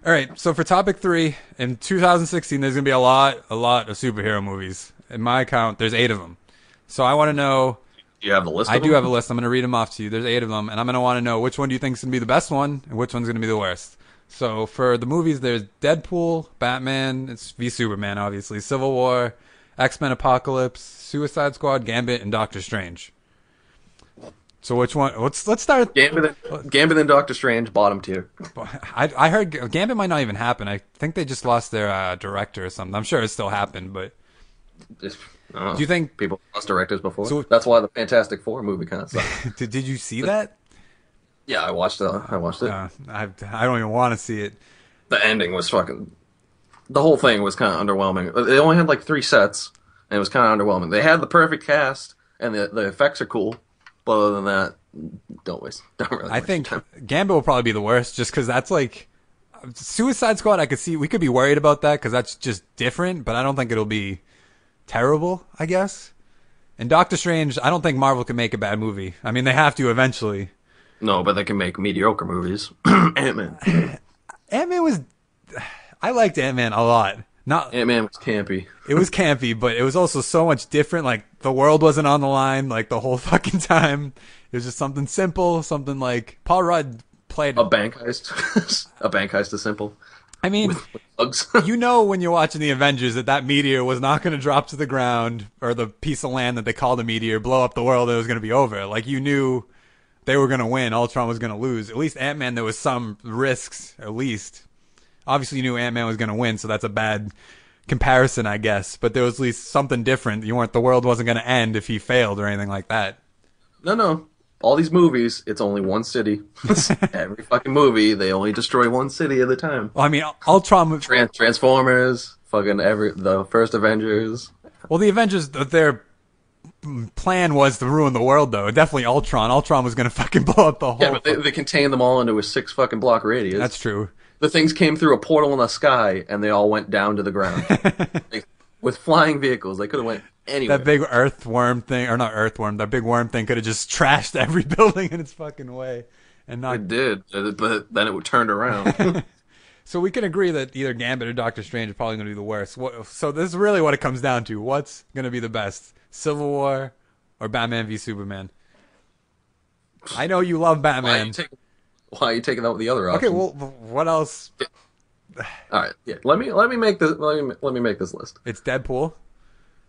All right, so for topic three, in 2016, there's gonna be a lot of superhero movies. In my count, there's 8 of them. So I want to know. Do you have the list I of do have a them? list. I'm gonna read them off to you. There's 8 of them, and I'm gonna want to know which one do you think is gonna be the best one and which one's gonna be the worst. So for the movies, there's Deadpool, Batman, it's v Superman, obviously, Civil War, X-Men Apocalypse, Suicide Squad, Gambit, and Doctor Strange. So which one? Let's start. Gambit and Doctor Strange, bottom tier. I heard Gambit might not even happen. I think they just lost their director or something. I'm sure it still happened, but Just, I don't know. do you think? People lost directors before. So That's why the Fantastic Four movie kind of sucked. did you see that? Yeah, I watched it. I watched it. I don't even want to see it. The ending was fucking. The whole thing was kind of underwhelming. They only had like 3 sets, and it was kind of underwhelming. They had the perfect cast, and the effects are cool, but other than that, don't really. I waste your think time. Gambit will probably be the worst, just because that's like Suicide Squad. I could see we could be worried about that because that's just different, but I don't think it'll be terrible. I guess. And Doctor Strange, I don't think Marvel can make a bad movie. I mean, they have to eventually. No, but they can make mediocre movies. Ant-Man. Ant-Man was. I liked Ant-Man a lot. Not Ant-Man was campy. it was campy, but it was also so much different. Like the world wasn't on the line like the whole fucking time. It was just something simple, something like Paul Rudd played. A bank heist. A bank heist is simple. I mean, With bugs. you know when you're watching the Avengers that meteor was not going to drop to the ground or the piece of land that they called a meteor blow up the world. It was going to be over. Like you knew they were going to win. Ultron was going to lose. At least Ant-Man, there was some risks. At least, obviously, you knew Ant-Man was going to win, so that's a bad comparison, I guess. But there was at least something different. You weren't. The world wasn't going to end if he failed or anything like that. No, no. All these movies, it's only one city. Every fucking movie, they only destroy one city at a time. Well, I mean, Ultron. Transformers, the first Avengers. Well, the Avengers, their plan was to ruin the world, though. Definitely Ultron. Ultron was going to fucking blow up the Yeah, whole. but they contained them all into a 6 fucking block radius. That's true. The things came through a portal in the sky, and they all went down to the ground. Like, with flying vehicles, they could have went anywhere. That big earthworm thing, or not earthworm, that big worm thing could have just trashed every building in its fucking way, and not. It did, but then it would turn around. So we can agree that either Gambit or Doctor Strange are probably going to be the worst. So this is really what it comes down to. What's going to be the best, Civil War or Batman v Superman? I know you love Why are Batman. why are you taking out the other Okay, option? well, what else? All right, yeah. Let me make this. Let me make this list. It's Deadpool.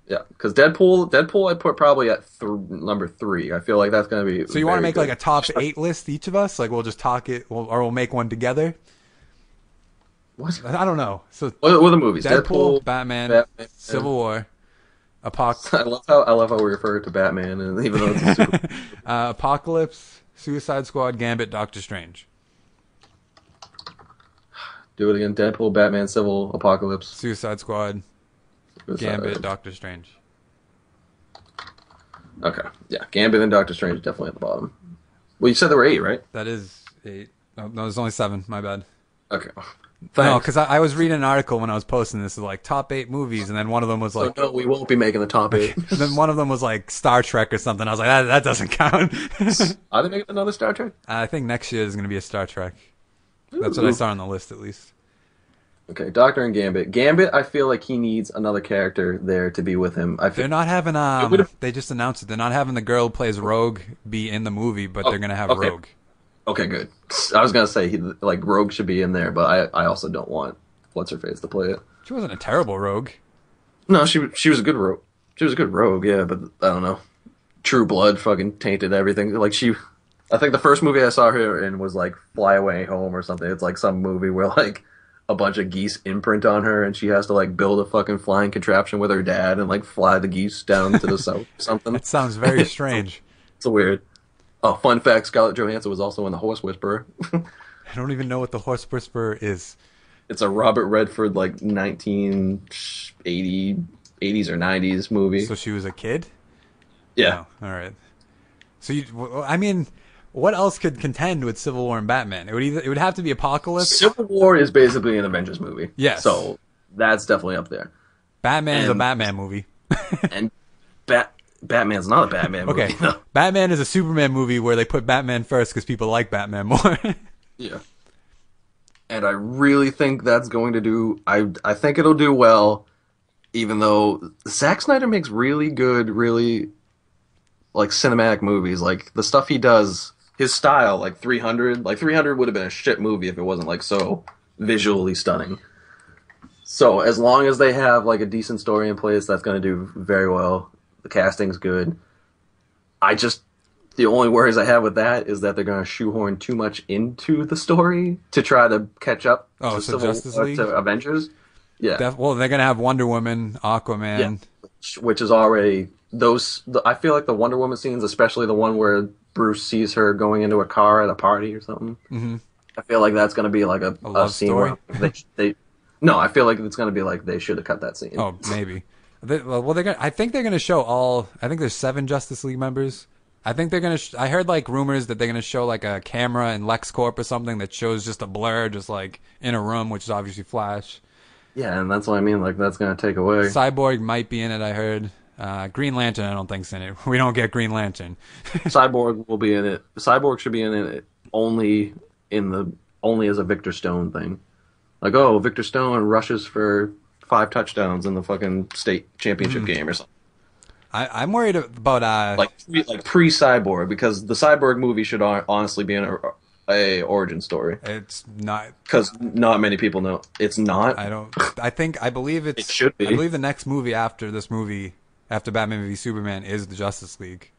Yeah, because Deadpool, I put probably at number 3. I feel like that's gonna be. So you want to very make like good. a top 8 list, each of us? Like we'll just talk it, or we'll make one together. What? I don't know. So What are the movies? Deadpool, Batman, Batman. Civil War, Apoc- I love how we refer to Batman, and even though it's a super. Apocalypse, Suicide Squad, Gambit, Doctor Strange. Do it again. Deadpool, Batman, Civil, Apocalypse. Suicide Squad, Gambit, Doctor Strange. Okay, yeah. Gambit and Doctor Strange definitely at the bottom. Well, you said there were 8, right? That is 8. Oh, no, there's only 7. My bad. Okay. No, Thanks. because I was reading an article when I was posting this, like top 8 movies, and then one of them was So like, no, we won't be making the top 8. and then one of them was like Star Trek or something. I was like, that doesn't count. Are they making another Star Trek? I think next year is going to be a Star Trek. That's what I Ooh. saw on the list, at least. Okay, Doctor and Gambit. Gambit, I feel like he needs another character there to be with him. I They're feel. not having would've- they just announced it. They're not having the girl who plays Rogue be in the movie, but they're gonna have okay. Rogue. Okay, good. I was gonna say like Rogue should be in there, but I also don't want what's her face to play it. She wasn't a terrible Rogue. No, she was a good Rogue. She was a good Rogue, yeah, but I don't know. True Blood fucking tainted everything. Like I think the first movie I saw her in was like Fly Away Home or something. It's like some movie where like a bunch of geese imprint on her and she has to like build a fucking flying contraption with her dad and like fly the geese down to the south or something. That sounds very strange. It's a weird. Oh, fun fact: Scarlett Johansson was also in The Horse Whisperer. I don't even know what the Horse Whisperer is. It's a Robert Redford like 1980s or 90s movie. So she was a kid? Yeah. Oh, all right. So I mean, what else could contend with Civil War and Batman? It would have to be Apocalypse. Civil War is basically an Avengers movie. Yes. So that's definitely up there. Batman's a and- Batman movie. And Batman's not a Batman movie. Okay. No. Batman is a Superman movie where they put Batman first because people like Batman more. Yeah. and I really think that's going to do. I think it'll do well, even though Zack Snyder makes really good, really like cinematic movies. Like the stuff he does, his style, like 300, like 300 would have been a shit movie if it wasn't like so visually stunning. So as long as they have like a decent story in place, that's going to do very well. The casting's good. I just the only worries I have with that is that they're going to shoehorn too much into the story to try to catch up Oh, to so Justice League? to Avengers. Yeah, Well, they're gonna have Wonder Woman, Aquaman. which is already I feel like the Wonder Woman scenes, especially the one where Bruce sees her going into a car at a party or something. Mm-hmm. I feel like that's going to be like a love scene story? where they no, I feel like it's going to be like they should have cut that scene. Oh, maybe. They're gonna. I think they're gonna show all. I think there's 7 Justice League members. I think they're gonna. I heard like rumors that they're gonna show like a camera in LexCorp or something that shows just a blur, just like in a room, which is obviously Flash. Yeah, and that's what I mean. Like that's going to take away. Cyborg might be in it. I heard. Green Lantern, I don't think's in it. We don't get Green Lantern. Cyborg will be in it. Cyborg should be in it only as a Victor Stone thing. Like, oh, Victor Stone rushes for 5 touchdowns in the fucking state championship game or something. I'm worried about Like pre Cyborg, because the Cyborg movie should honestly be a origin story. It's not. Because not many people know. It's not. I believe it's. It should be. I believe the next movie after this movie, after Batman v Superman, is the Justice League.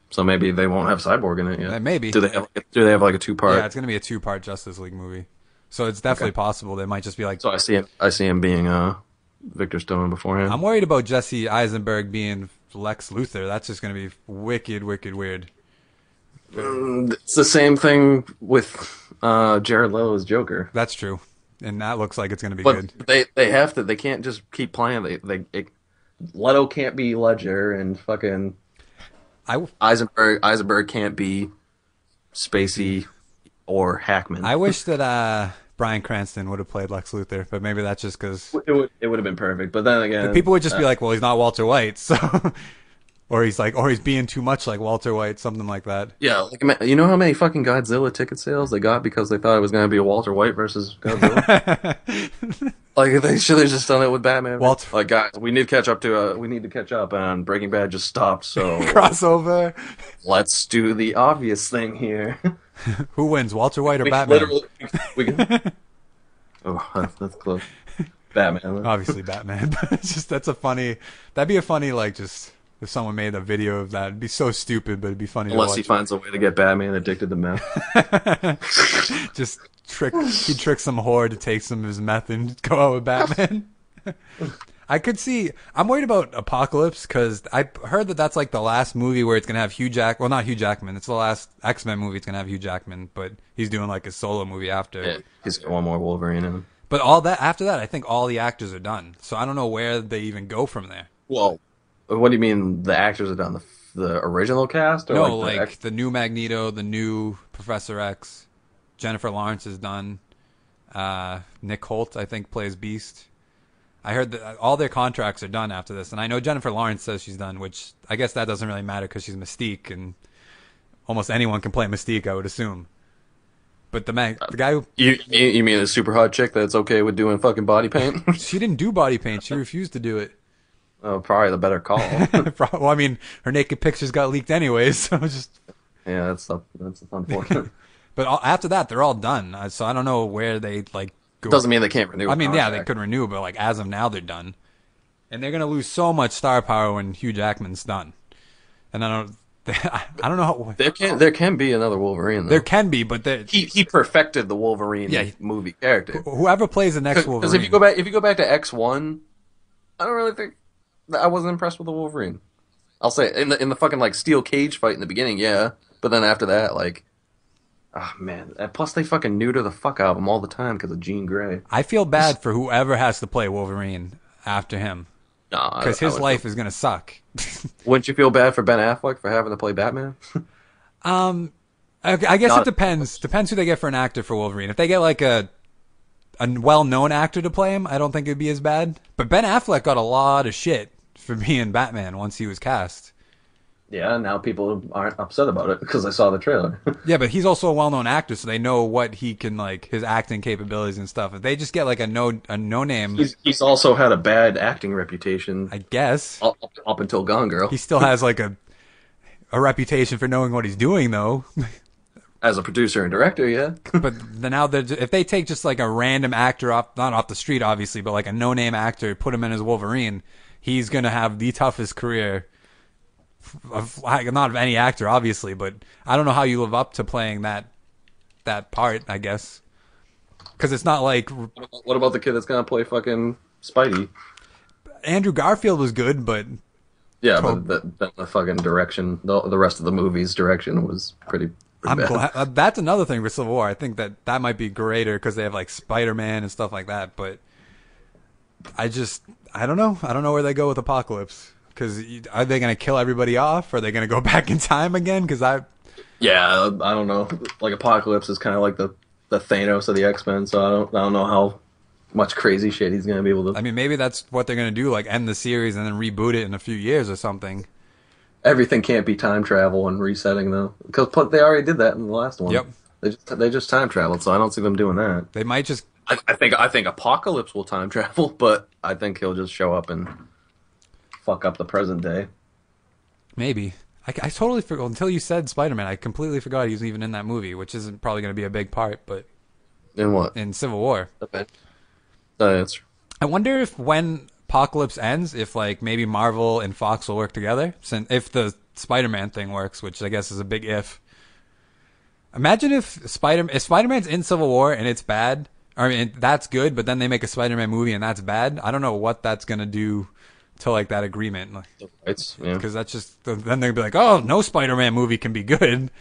So maybe they won't have Cyborg in it yet. Maybe. Do they have like a 2-part? Yeah, it's gonna be a 2-part Justice League movie. So it's definitely possible. They might just be like. So I see him being Victor Stone beforehand. I'm worried about Jesse Eisenberg being Lex Luthor. That's just gonna be wicked, wicked weird. It's the same thing with Jared Leto as Joker. That's true, and that looks like it's gonna be But good. they have to. They can't just keep playing. Leto can't be Ledger, and fucking Eisenberg can't be Spacey or Hackman. I wish that Bryan Cranston would have played Lex Luthor, but maybe that's just because it would have been perfect. But then again, people would just be like, "Well, he's not Walter White," so or he's being too much like Walter White, something like that. yeah, like, you know how many fucking Godzilla ticket sales they got because they thought it was going to be a Walter White versus Godzilla. Like they should have just done it with Batman. Like guys, we need to catch up, and Breaking Bad just stopped. So crossover. Let's do the obvious thing here. Who wins, Walter White or Batman? Oh, that's close. Batman. Obviously, Batman. But it's just that'd be a funny like just if someone made a video of that. It'd be so stupid, but it'd be funny. Unless he finds a way to get Batman addicted to meth. Just he tricks some whore to take some of his meth and go out with Batman. I'm worried about Apocalypse because I heard that that's like the last movie where it's gonna have not Hugh Jackman. It's the last X-Men movie. It's gonna have Hugh Jackman, but he's doing like a solo movie after. Yeah, he's got one more Wolverine in him. But after that, I think all the actors are done. So I don't know where they even go from there. Well, what do you mean the actors are done? The original cast? Or No, like the new Magneto, the new Professor X, Jennifer Lawrence is done. Nick Holt, I think, plays Beast. I heard that all their contracts are done after this, and I know Jennifer Lawrence says she's done, which I guess that doesn't really matter because she's Mystique, and almost anyone can play Mystique, I would assume. But the guy who you mean a super hot chick that's okay with doing fucking body paint? she didn't do body paint; she refused to do it. Oh, probably the better call. Well, I mean, her naked pictures got leaked anyways, so just yeah, that's unfortunate. But after that, they're all done. So I don't know where they like. Doesn't mean they can't renew. I mean, yeah, they could renew, but like as of now, they're done, and they're gonna lose so much star power when Hugh Jackman's done. And I don't know how there can be another Wolverine. Though. There can be, but he perfected the Wolverine movie character. Whoever plays the next Wolverine. Because if you go back to X1, I don't really think I wasn't impressed with the Wolverine. I'll say in the fucking like steel cage fight in the beginning, yeah, but then after that, like. Oh, man. Plus, they fucking neuter the fuck out of him all the time because of Jean Grey. I feel bad for whoever has to play Wolverine after him. Because his life is going to suck. Wouldn't you feel bad for Ben Affleck for having to play Batman? I guess it depends. Depends who they get for an actor for Wolverine. If they get like a well-known actor to play him, I don't think it'd be as bad. But Ben Affleck got a lot of shit for being Batman once he was cast. Yeah, now people aren't upset about it because I saw the trailer. Yeah, but he's also a well-known actor, so they know what he can like his acting capabilities and stuff. If they just get like a no name, He's also had a bad acting reputation I guess up until Gone he Girl still has like a reputation for knowing what he's doing though. as a producer and director. Yeah, But now that if they take just like a random actor off, not off the street, obviously, but like a no-name actor, put him in as Wolverine, he's gonna have the toughest career of not of any actor, obviously. But I don't know how you live up to playing that part. I guess because it's not like what about the kid that's gonna play fucking Spidey? Andrew Garfield was good, but Yeah, Pro- but the fucking direction, the rest of the movie's direction was pretty I'm bad. glad that's another thing for Civil War. I think that might be greater because they have like Spider-Man and stuff like that. But I don't know. I don't know where they go with Apocalypse. Because are they going to kill everybody off? Are they going to go back in time again? Because Yeah, I don't know. Like Apocalypse is kind of like the Thanos of the X-Men, so I don't know how much crazy shit he's gonna be able to. I mean, maybe that's what they're going to do, like end the series and then reboot it in a few years or something. Everything can't be time travel and resetting though, because they already did that in the last one. Yep. They just time traveled, so I don't see them doing that. They might just I think Apocalypse will time travel, but I think he'll just show up and fuck up the present day. maybe. I totally forgot until you said Spider-Man. I completely forgot he was even in that movie, which isn't probably going to be a big part, but In what? in Civil War. Okay. That's I wonder if when Apocalypse ends, if like maybe Marvel and Fox will work together, since if the Spider-Man thing works, which I guess is a big if. Imagine if Spider-Man's in Civil War and it's bad. I mean, that's good, but then they make a Spider-Man movie and that's bad. I don't know what that's gonna do to like that agreement, it's yeah. because that's just then they'll be like, oh, no Spider-Man movie can be good,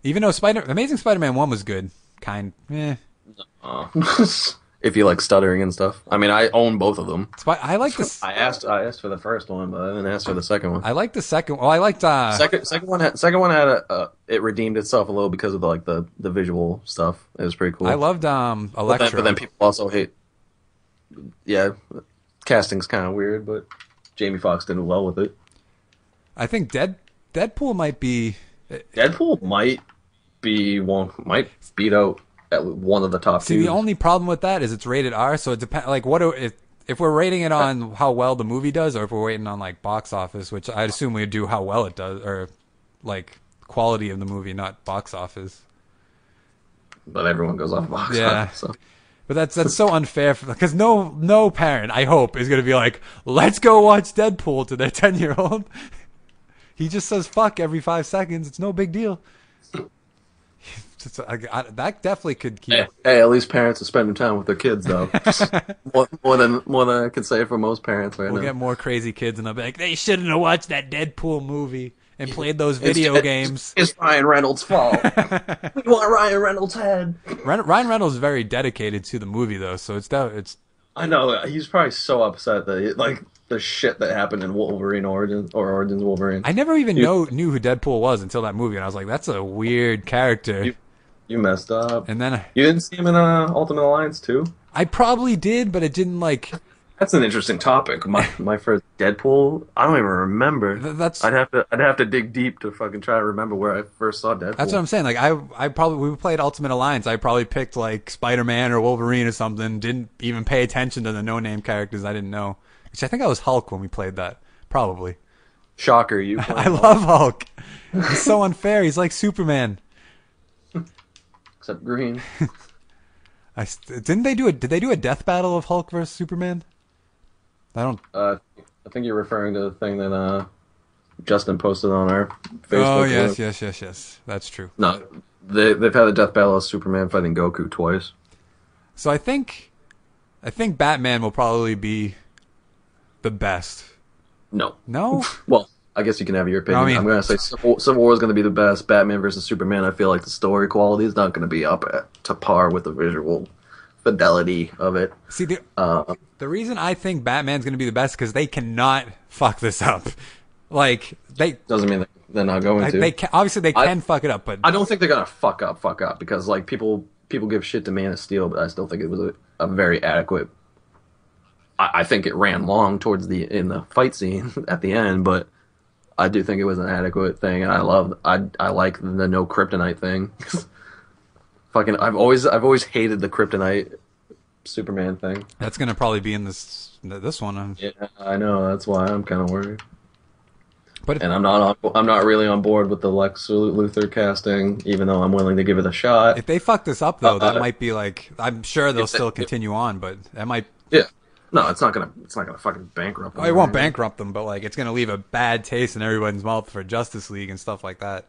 even though Amazing Spider-Man 1 was good, Uh, if you like stuttering and stuff. I mean, I own both of them. I like this. I asked for the first one, but I didn't ask for the second one. I like the second. Well, I liked Second one had it redeemed itself a little because of the visual stuff. It was pretty cool. I loved but Electro. then people also hate. Yeah, casting's kind of weird, but Jamie Foxx did well with it. I think Deadpool might be. Deadpool might beat out at one of the top See, two. the only problem with that is it's rated R, so it depends. Like, if we're rating it on how well the movie does, or if we're waiting on like box office, which I'd assume we'd do how well it does, or like quality of the movie, not box office. But everyone goes off box Yeah. office. So. But that's so unfair because no parent, I hope, is gonna be like, let's go watch Deadpool to their 10-year-old. He just says fuck every 5 seconds. It's no big deal. That definitely could keep. Hey, at least parents are spending time with their kids, though. more than I can say for most parents right We'll now. get more crazy kids, and they'll be like, they shouldn't have watched that Deadpool movie and played those video games. It's Ryan Reynolds' fault. We want Ryan Reynolds' head. Ryan Reynolds is very dedicated to the movie, though, so it's. I know he's probably so upset that like the shit that happened in Wolverine Origins Wolverine. I never even knew who Deadpool was until that movie, and I was like, that's a weird character. You messed up. And then You didn't see him in Ultimate Alliance 2? I probably did, but it didn't like. That's an interesting topic. My first Deadpool, I don't even remember. That's I'd have to dig deep to fucking try to remember where I first saw Deadpool. That's what I'm saying. Like I probably we played Ultimate Alliance. I probably picked like Spider-Man or Wolverine or something. Didn't even pay attention to the no-name characters I didn't know. Which I think I was Hulk when we played that. Probably. Shocker, you. I love Hulk. He's so unfair. He's like Superman. Except green. Didn't they do a? Did they do a death battle of Hulk versus Superman? I don't. I think you're referring to the thing that Justin posted on our Facebook. Oh link. yes. That's true. No, they've had a death battle of Superman fighting Goku twice. So I think Batman will probably be the best. No. No. Well, I guess you can have your opinion. I mean- I'm going to say Civil War is going to be the best. Batman versus Superman, I feel like the story quality is not going to be up to par with the visual fidelity of it. See, the reason I think Batman's going to be the best because they cannot fuck this up. Like they Doesn't mean they're not going to. they can, obviously they can fuck it up, but I don't think they're going to fuck up because like people give shit to Man of Steel, but I still think it was a very adequate. I think it ran long in the fight scene at the end, but I do think it was an adequate thing, and I like the no kryptonite thing. Fucking, I've always hated the kryptonite Superman thing. That's gonna probably be in this one. Yeah, I know. That's why I'm kind of worried. But And I'm not really on board with the Lex Luthor casting, even though I'm willing to give it a shot. if they fuck this up, though, that Uh, might be like, I'm sure they'll if they- still continue on, but that might. Yeah, no, it's not gonna fucking bankrupt them. It won't bankrupt them, but like it's gonna leave a bad taste in everyone's mouth for Justice League and stuff like that.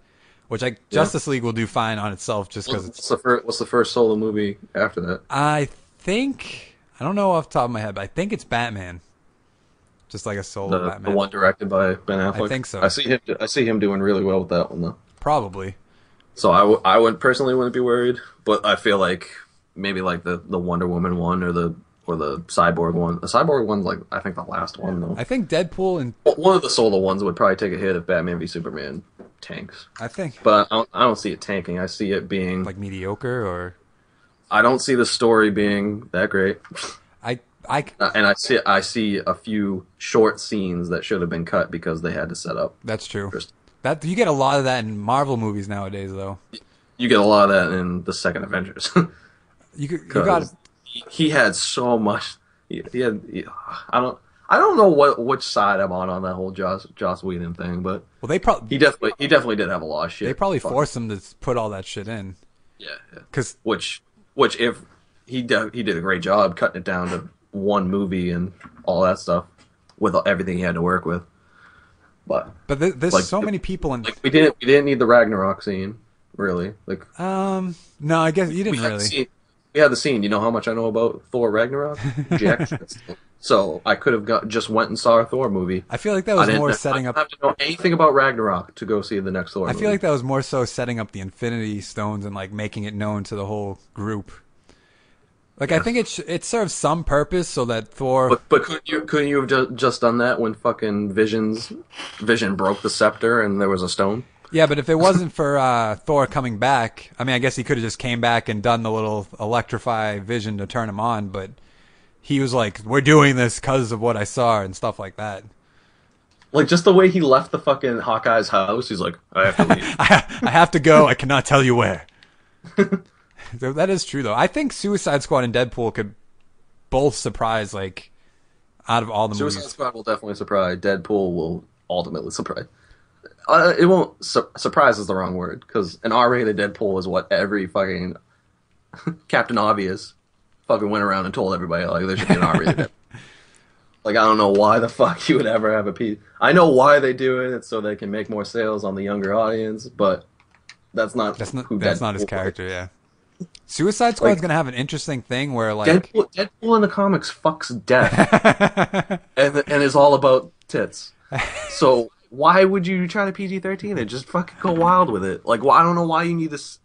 Which Justice League will do fine on itself, just because it's. What's the first solo movie after that? I think I don't know off the top of my head, but I think it's Batman. Just like a solo The Batman. one directed by Ben Affleck. I think so. I see him doing really well with that one though. Probably. So I would personally wouldn't be worried, but I feel like maybe like the Wonder Woman one or the Cyborg one. The Cyborg one's like I think the last one though. I think Deadpool and One of the solo ones would probably take a hit if Batman v Superman tanks. I think But I don't see it tanking. I see it being like mediocre or I don't see the story being that great. I And I see a few short scenes that should have been cut because they had to set up. that's true. Just- That you get a lot of that in Marvel movies nowadays, though. You get a lot of that in the second Avengers. You got he had so much. I don't know which side I'm on that whole Joss Whedon thing, but well, they probably he definitely did have a lot of shit. they probably Fuck. forced them to put all that shit in Yeah. because Which if he did a great job cutting it down to one movie and all that stuff with everything he had to work with. But there's like, so many people in. we didn't need the Ragnarok scene really. Like No, I guess you didn't really. we had the scene. You know how much I know about Thor Ragnarok? Jack. So I could have just went and saw a Thor movie. I feel like that was more setting I up. didn't have to know anything about Ragnarok to go see the next Thor I movie. feel like that was more so setting up the Infinity Stones and like making it known to the whole group. Like I think it serves some purpose so that Thor. But couldn't you have just done that when fucking Vision broke the scepter and there was a stone? Yeah, but if it wasn't for Thor coming back, I mean, I guess he could have just came back and done the little electrify Vision to turn him on. But he was like, "We're doing this because of what I saw" and stuff like that. Like just the way he left the fucking Hawkeye's house, he's like, I have to leave. I have to go. I cannot tell you where. So that is true, though. I think Suicide Squad and Deadpool could both surprise, like, out of all the Suicide movies. Squad will definitely surprise. Deadpool will ultimately surprise. It won't surprise is the wrong word because an R-rated Deadpool is what every fucking Captain Obvious fucking went around and told everybody like there should be an R-rated Deadpool. Like I don't know why the fuck you would ever have a P. I know why they do it. It's so they can make more sales on the younger audience, but that's not That's who not his Deadpool character, is. yeah. Suicide Squad's Like- gonna have an interesting thing where, like, Deadpool in the comics fucks death and is all about tits. So why would you try to PG-13 it? Just fucking go wild with it. Like, I don't know why you need this.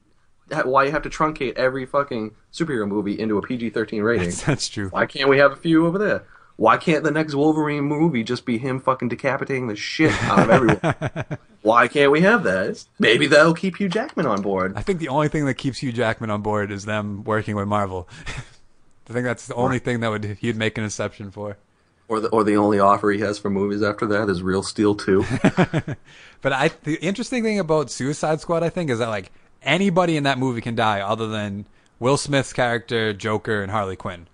Why you have to truncate every fucking superhero movie into a PG-13 rating? that's true. Why can't we have a few over there? Why can't the next Wolverine movie just be him fucking decapitating the shit out of everyone? Why can't we have that? Maybe that'll keep Hugh Jackman on board. I think the only thing that keeps Hugh Jackman on board is them working with Marvel. I think that's the only thing that he'd make an exception for. Or the only offer he has for movies after that is Real Steel 2. But the interesting thing about Suicide Squad, I think, is that like anybody in that movie can die, other than Will Smith's character, Joker, and Harley Quinn.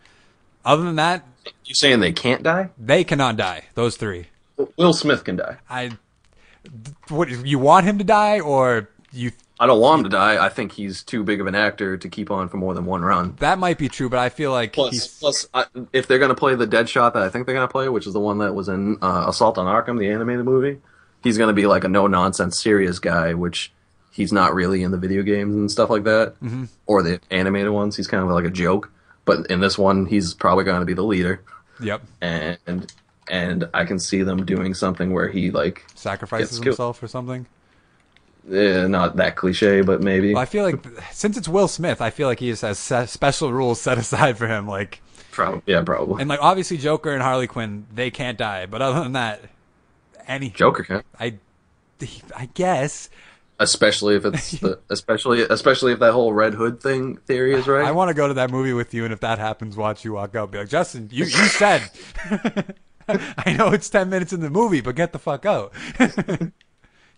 Other than that, You saying they can't die? they cannot die. Those three. Will Smith can die. What you want him to die, or you? I don't want him to die. I think he's too big of an actor to keep on for more than one run. That might be true, but I feel like If they're going to play the Deadshot that I think they're going to play, which is the one that was in Assault on Arkham, the animated movie, he's going to be like a no-nonsense serious guy, which he's not really in the video games and stuff like that, or the animated ones. He's kind of like a joke. But in this one, he's probably going to be the leader. Yep. And I can see them doing something where he like Sacrifices gets killed. himself or something. Not that cliche, but maybe. Well, I feel like since it's Will Smith, I feel like he just has special rules set aside for him. Like, Probably. and like obviously Joker and Harley Quinn, they can't die. But other than that, Joker can. I guess Especially if it's especially if that whole Red Hood thing theory is right. I want to go to that movie with you, and if that happens, watch you walk out, be like, Justin, you said. I know it's 10 minutes in the movie, but get the fuck out.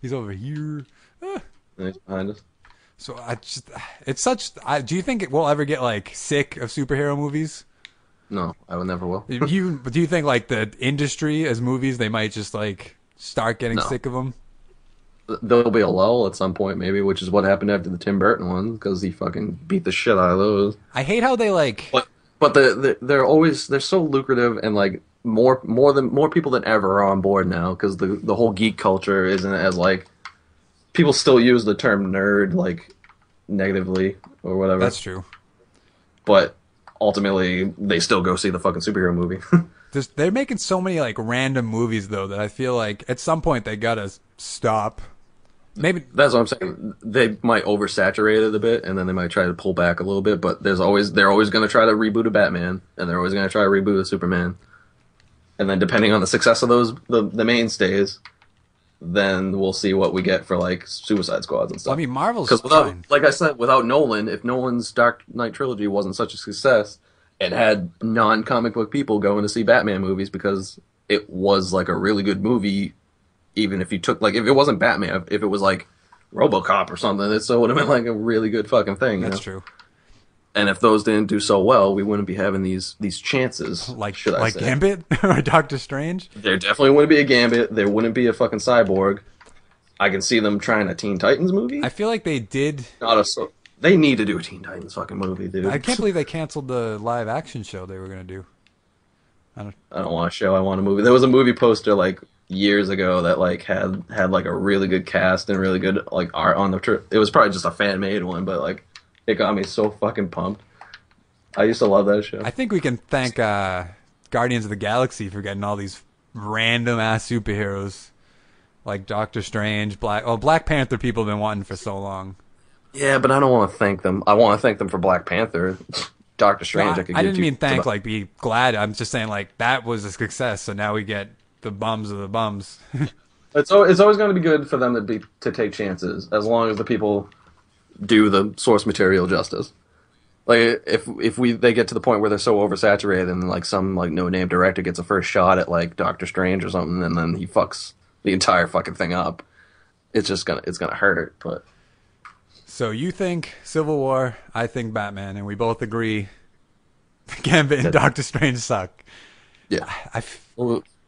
He's over here. And he's behind us. So it's such. Do you think we'll ever get like sick of superhero movies? No, I would never will. Do you think like the industry as movies they might just like start getting No. sick of them? There'll be a lull at some point, maybe, which is what happened after the Tim Burton ones, because he fucking beat the shit out of those. I hate how they like. But they're so lucrative, and like more people than ever are on board now, because the whole geek culture isn't as like people still use the term nerd like negatively or whatever. That's true. But ultimately, they still go see the fucking superhero movie. They're making so many like random movies though that I feel like at some point they gotta stop. Maybe That's what I'm saying. They might oversaturate it a bit, and then they might try to pull back a little bit. But they're always going to try to reboot a Batman, and they're always going to try to reboot a Superman. And then, depending on the success of those, the mainstays, then we'll see what we get for like Suicide Squads and stuff. I mean Marvel's Because fine. like I said, without Nolan, if Nolan's Dark Knight trilogy wasn't such a success, it had non-comic book people going to see Batman movies because it was like a really good movie. Even if you took like if it wasn't Batman, if it was like RoboCop or something, it still would have been like a really good fucking thing. That's you know? true. And if those didn't do so well, we wouldn't be having these chances. Like should I like say? Gambit or Doctor Strange. There definitely wouldn't be a Gambit. There wouldn't be a fucking Cyborg. I can see them trying a Teen Titans movie. I feel like they did. They need to do a Teen Titans fucking movie, dude. I can't believe they canceled the live action show they were gonna do. I don't want a show. I want a movie. There was a movie poster like years ago that like had like a really good cast and really good like art on the trip. It was probably just a fan made one, but like it got me so fucking pumped. I used to love that show. I think we can thank Guardians of the Galaxy for getting all these random ass superheroes like Doctor Strange, Black Panther. People have been wanting for so long. Yeah, but I don't want to thank them. I want to thank them for Black Panther. Doctor Strange. No, I didn't mean thank like be glad. I'm just saying like that was a success. So now we get the bums of the bums. It's always going to be good for them to take chances as long as the people do the source material justice. Like if they get to the point where they're so oversaturated and like some like no name director gets a first shot at like Doctor Strange or something and then he fucks the entire fucking thing up, it's gonna hurt. But So you think Civil War? I think Batman, and we both agree Gambit and Doctor Strange suck. yeah, I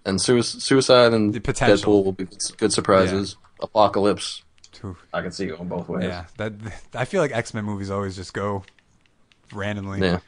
and Suicide and The potential. Deadpool will be good surprises. Apocalypse, Oof. I can see going both ways. Yeah, I feel like X-Men movies always just go randomly. Yeah.